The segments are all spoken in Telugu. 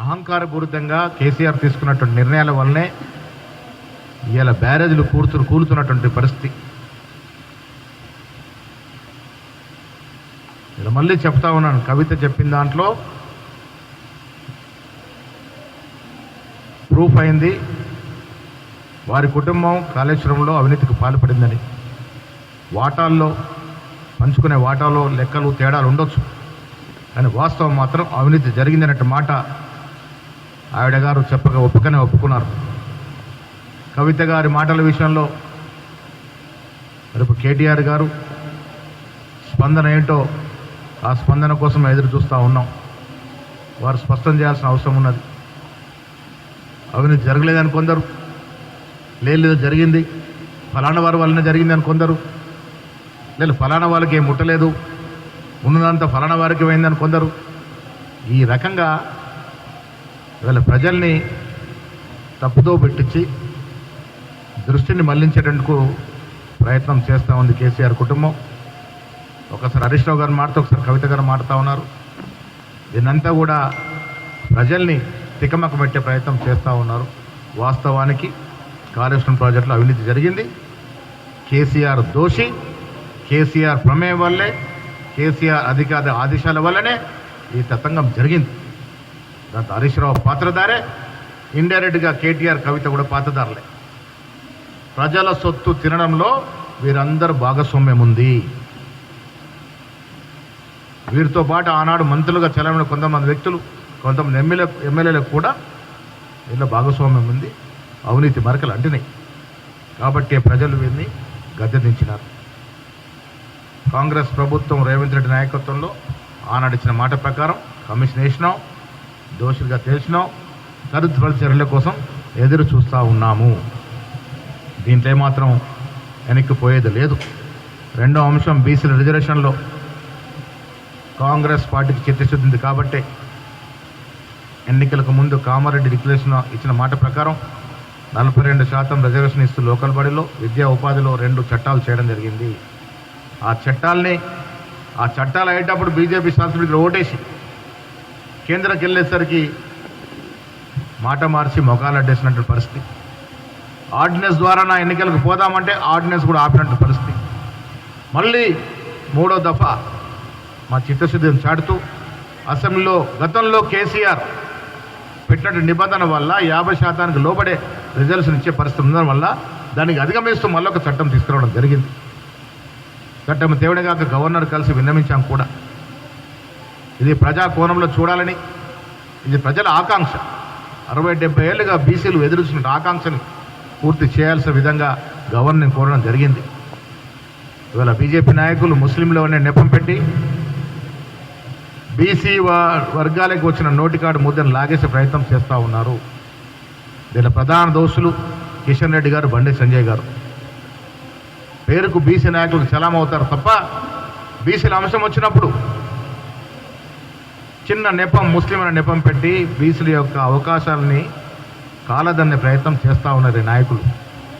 అహంకారపూరితంగా కేసీఆర్ తీసుకున్నటువంటి నిర్ణయాల వల్లనే ఇవాళ బ్యారేజీలు కూలుతున్నటువంటి పరిస్థితి. ఇలా మళ్ళీ చెప్తా ఉన్నాను, కవిత చెప్పిన దాంట్లో ప్రూఫ్ అయింది. వారి కుటుంబం కాళేశ్వరంలో అవినీతికి పాల్పడిందని. వాటాల్లో పంచుకునే వాటాలో లెక్కలు తేడాలు ఉండొచ్చు, కానీ వాస్తవం మాత్రం అవినీతి జరిగిందన్నట్టు మాట ఆవిడ గారు చెప్పక ఒప్పుకున్నారు. కవిత గారి మాటల విషయంలో రేపు కేటీఆర్ గారు స్పందన ఏంటో ఆ స్పందన కోసం ఎదురు చూస్తూ ఉన్నాం. వారు స్పష్టం చేయాల్సిన అవసరం ఉన్నది. అవినీతి జరగలేదని కొందరు, లేదు జరిగింది ఫలానా వారి వల్లనే జరిగిందని కొందరు, లేదు ఫలానా వాళ్ళకి ఏం ముట్టలేదు ఉన్నదంతా ఫలానా వారికి పోయిందని కొందరు. ఈ రకంగా వీళ్ళ ప్రజల్ని తప్పుదో పెట్టించి దృష్టిని మళ్లించేటందుకు ప్రయత్నం చేస్తూ ఉంది కేసీఆర్ కుటుంబం. ఒకసారి హరీష్ రావు గారు మాట్లాడుతూ ఒకసారి కవిత గారు మాట్లాడుతూ ఉన్నారు. దీన్నంతా కూడా ప్రజల్ని తికమక పెట్టే ప్రయత్నం చేస్తూ ఉన్నారు. వాస్తవానికి కాళేశ్వరం ప్రాజెక్టులో అవినీతి జరిగింది. కేసీఆర్ దోషి. కేసీఆర్ ప్రమేయం వల్లే, కేసీఆర్ అధికార ఆదేశాల వల్లనే ఈ తతంగం జరిగింది. దాంతో హరీష్ రావు పాత్రధారే, ఇండైరెక్ట్గా కేటీఆర్ కవిత కూడా పాత్రధారులే. ప్రజల సొత్తు తినడంలో వీరందరూ భాగస్వామ్యం ఉంది. వీరితో పాటు ఆనాడు మంత్రులుగా చలామణి కొంతమంది వ్యక్తులు, కొంతమంది ఎమ్మెల్యేలకు కూడా వీళ్ళ భాగస్వామ్యం ఉంది. అవినీతి మరకలు అంటినాయి కాబట్టి ప్రజలు వీరిని గద్దెదించినారు. కాంగ్రెస్ ప్రభుత్వం రేవంత్ రెడ్డి నాయకత్వంలో ఆనాడు ఇచ్చిన మాట ప్రకారం కమిషన్ వేసినాం, దోషులుగా తేల్చినాం, తదుపరి చర్యల కోసం ఎదురు చూస్తూ ఉన్నాము. దీంట్లో ఏమాత్రం వెనక్కిపోయేది లేదు. రెండో అంశం బీసీల రిజర్వేషన్లో కాంగ్రెస్ పార్టీకి చిత్తశుద్ధి ఉంది కాబట్టి ఎన్నికలకు ముందు కామారెడ్డి డిక్లరేషన్ ఇచ్చిన మాట ప్రకారం 42% రిజర్వేషన్ ఇస్తూ లోకల్ బడిలో, విద్యా ఉపాధిలో 2 చట్టాలు చేయడం జరిగింది. ఆ చట్టాలు అయ్యేటప్పుడు బీజేపీ శాసనసభ్యులు ఓటేసి కేంద్రంకి వెళ్ళేసరికి మాట మార్చి మొగాలు అడ్డేసినటువంటి పరిస్థితి. ఆర్డినెన్స్ ద్వారా నా ఎన్నికలకు పోదామంటే ఆర్డినెన్స్ కూడా ఆపినట్టు పరిస్థితి. మళ్ళీ 3వ దఫా మా చిత్తశుద్ధిని చాటుతూ అసెంబ్లీలో గతంలో కేసీఆర్ పెట్టినట్టు నిబంధన వల్ల 50% లోబడే రిజర్వేషన్ ఇచ్చే పరిస్థితి ఉండడం వల్ల దానికి అధిగమిస్తూ మళ్ళీ ఒక చట్టం తీసుకురావడం జరిగింది. చట్టం తేవడగాక గవర్నర్ కలిసి విన్నవించాం కూడా. ఇది ప్రజా కోణంలో చూడాలని, ఇది ప్రజల ఆకాంక్ష. 60-70 ఏళ్ళుగా బీసీలు ఎదురుస్తున్న ఆకాంక్షని పూర్తి చేయాల్సిన విధంగా గవర్నర్ని కోరడం జరిగింది. ఇవాళ బీజేపీ నాయకులు ముస్లింలోనే నెపం పెట్టి బీసీ వర్గాలకు వచ్చిన నోటికాడు ముద్దను లాగేసే ప్రయత్నం చేస్తూ ఉన్నారు. దీని ప్రధాన దోషులు కిషన్ రెడ్డి గారు, బండి సంజయ్ గారు. పేరుకు బీసీ నాయకులకు చలామవుతారు తప్ప బీసీల అంశం వచ్చినప్పుడు చిన్న నెపం, ముస్లిం అనే నెపం పెట్టి బీసీల యొక్క అవకాశాలని కాలదన్నే ప్రయత్నం చేస్తూ ఉన్నారు ఈ నాయకులు.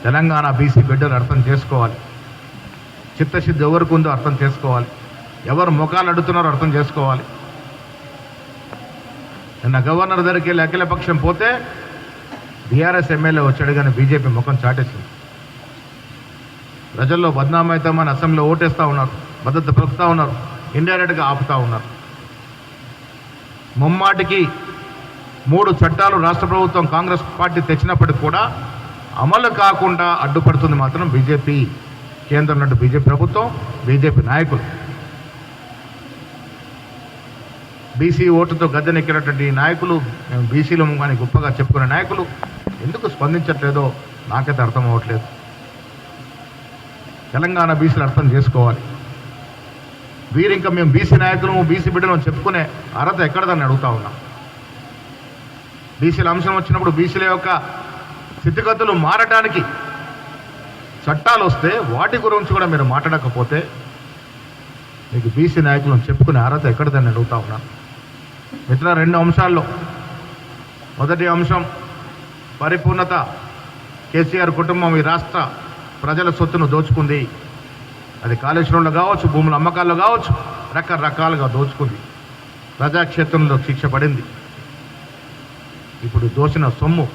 తెలంగాణ బీసీ బిడ్డలు అర్థం చేసుకోవాలి. చిత్తశుద్ధి ఎవరికి ఉందో అర్థం చేసుకోవాలి. ఎవరు ముఖాలు అడుగుతున్నారో అర్థం చేసుకోవాలి. నిన్న గవర్నర్ దగ్గరికి వెళ్ళి అఖిలపక్షం పోతే బీఆర్ఎస్ ఎమ్మెల్యే వచ్చాడు, కానీ బీజేపీ ముఖం చాటేసింది. ప్రజల్లో బద్నామైతామని అసెంబ్లీలో ఓటేస్తూ ఉన్నారు, మద్దతు పలుకుతూ ఉన్నారు, ఇండైరెక్ట్గా ఆపుతూ ఉన్నారు. ముమ్మాటికి 3 చట్టాలు రాష్ట్ర ప్రభుత్వం కాంగ్రెస్ పార్టీ తెచ్చినప్పటికి కూడా అమలు కాకుండా అడ్డుపడుతుంది మాత్రం బీజేపీ, కేంద్రంలో బీజేపీ ప్రభుత్వం, బీజేపీ నాయకులు. బీసీ ఓటుతో గద్దెనెక్కినటువంటి నాయకులు, బీసీలు కానీ గొప్పగా చెప్పుకునే నాయకులు ఎందుకు స్పందించట్లేదో నాకైతే అర్థం అవ్వట్లేదు. తెలంగాణ బీసీలు అర్థం చేసుకోవాలి. వీరు ఇంకా మేము బీసీ నాయకులు, బీసీ బిడ్డలు చెప్పుకునే అర్హత ఎక్కడదని అడుగుతా ఉన్నాం. బీసీల అంశం వచ్చినప్పుడు బీసీల యొక్క స్థితిగతులు మారటానికి చట్టాలు వస్తే వాటి గురించి కూడా మీరు మాట్లాడకపోతే మీకు బీసీ నాయకులను చెప్పుకునే అర్హత ఎక్కడదని అడుగుతా ఉన్నాను. మిత్ర, 2 అంశాల్లో మొదటి అంశం పరిపూర్ణత. కేసీఆర్ కుటుంబం ఈ రాష్ట్ర ప్రజల సొత్తును దోచుకుంది. అది కాళేశ్వరంలో కావచ్చు, భూముల అమ్మకాల్లో కావచ్చు, రకరకాలుగా దోచుకుంది. ప్రజాక్షేత్రంలో శిక్ష పడింది. ఇప్పుడు దోచిన సొమ్ము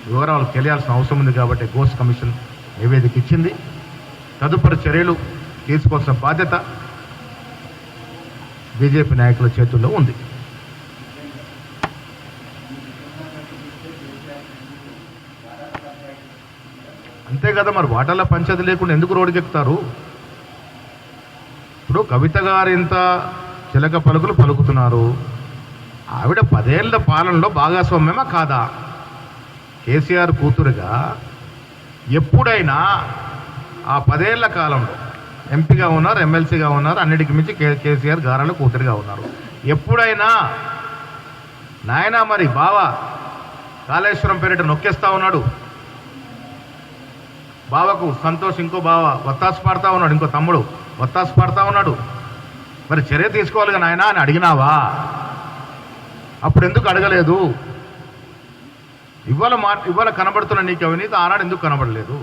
వివరాలు తెలియాల్సిన అవసరం ఉంది కాబట్టి గోస్ట్ కమిషన్ నివేదిక ఇచ్చింది. తదుపరి చర్యలు తీసుకోవాల్సిన బాధ్యత బీజేపీ నాయకుల చేతుల్లో ఉంది. అంతే కదా, మరి వాటాల పంచాయతీ లేకుండా ఎందుకు రోడ్డుకెక్కుతారు? ఇప్పుడు కవిత గారు ఇంత చిలక పలుకులు పలుకుతున్నారు. ఆవిడ 10 ఏళ్ల పాలనలో భాగస్వామ్యమా కాదా? కేసీఆర్ కూతురుగా ఎప్పుడైనా ఆ 10 ఏళ్ల కాలంలో ఎంపీగా ఉన్నారు, ఎమ్మెల్సీగా ఉన్నారు, అన్నిటికి మించి కేసీఆర్ గారాల కూతురుగా ఉన్నారు. ఎప్పుడైనా నాయన మరి బావ కాళేశ్వరం పేరిట నొక్కేస్తా ఉన్నాడు, బావకు సంతోష్ ఇంకో బావ వత్తాసు పాడుతూ ఉన్నాడు, ఇంకో తమ్ముడు వత్తాసు పాడుతూ ఉన్నాడు, మరి చర్య తీసుకోవాలిగా నాయన అని అడిగినావా? అప్పుడు ఎందుకు అడగలేదు? ఇవాళ కనబడుతున్న నీకు అవినీతి ఆనాడు ఎందుకు కనబడలేదు?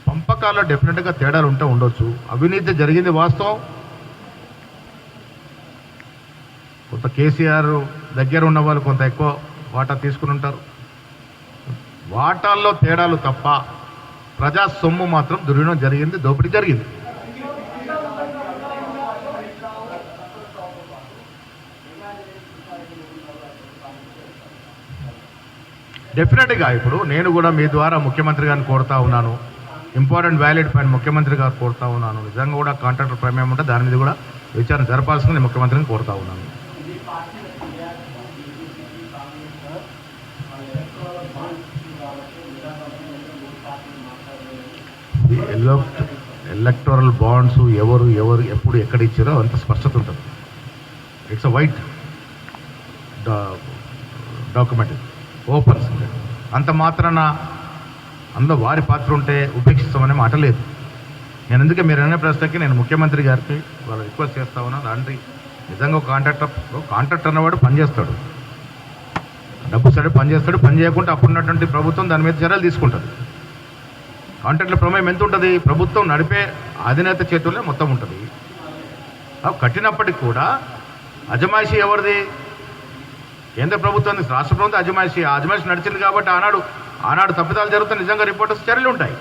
పంపకాల్లో డెఫినెట్గా తేడాలు ఉండొచ్చు. అవినీతి జరిగింది వాస్తవం. కొంత కేసీఆర్ దగ్గర ఉన్న వాళ్ళు కొంత ఎక్కువ వాటా తీసుకుని ఉంటారు. వాటాల్లో తేడాలు తప్ప ప్రజా సొమ్ము మాత్రం దుర్వినియోగం జరిగింది, దోపిడీ జరిగింది. డెఫినెట్గా ఇప్పుడు నేను కూడా మీ ద్వారా ముఖ్యమంత్రి గారిని కోరుతా ఉన్నాను, ఇంపార్టెంట్ వ్యాలిడ్ పాయింట్ ముఖ్యమంత్రి గారు కోరుతా ఉన్నాను. నిజంగా కూడా కాంట్రాక్టర్ ప్రమేయం ఉంటే దాని మీద కూడా విచారణ జరపాల్సింది ముఖ్యమంత్రిని కోరుతా ఉన్నాను. ఎలక్టోరల్ బాండ్స్ ఎవరు ఎప్పుడు ఎక్కడ ఇచ్చారో అంత స్పష్టత ఉంటుంది. It's a white document, open. అంత మాత్రాన అందులో వారి పాత్ర ఉంటే ఉపేక్షిస్తామనే మాట లేదు. నేను అందుకే మీరు అనే ప్రశ్నకి నేను ముఖ్యమంత్రి గారికి వాళ్ళు రిక్వెస్ట్ చేస్తా ఉన్నా. లాంటి నిజంగా ఒక కాంట్రాక్టర్ అన్నవాడు పనిచేస్తాడు, డబ్బు సరే పనిచేస్తాడు, పని చేయకుండా అప్పుడున్నటువంటి ప్రభుత్వం దాని మీద చర్యలు తీసుకుంటుంది. కాంట్రాక్టుల ప్రమేయం ఎంత ఉంటుంది? ప్రభుత్వం నడిపే అధినేత చేతుల్లో మొత్తం ఉంటుంది. అవి కట్టినప్పటికి కూడా అజమాయిషీ ఎవరిది? కేంద్ర ప్రభుత్వం, రాష్ట్ర ప్రభుత్వం అజమాయిషీ. ఆ అజమాయిషీ నడిచింది కాబట్టి ఆనాడు తప్పిదాలు జరుగుతాయి, నిజంగా రిపోర్టర్స్ చర్యలు ఉంటాయి.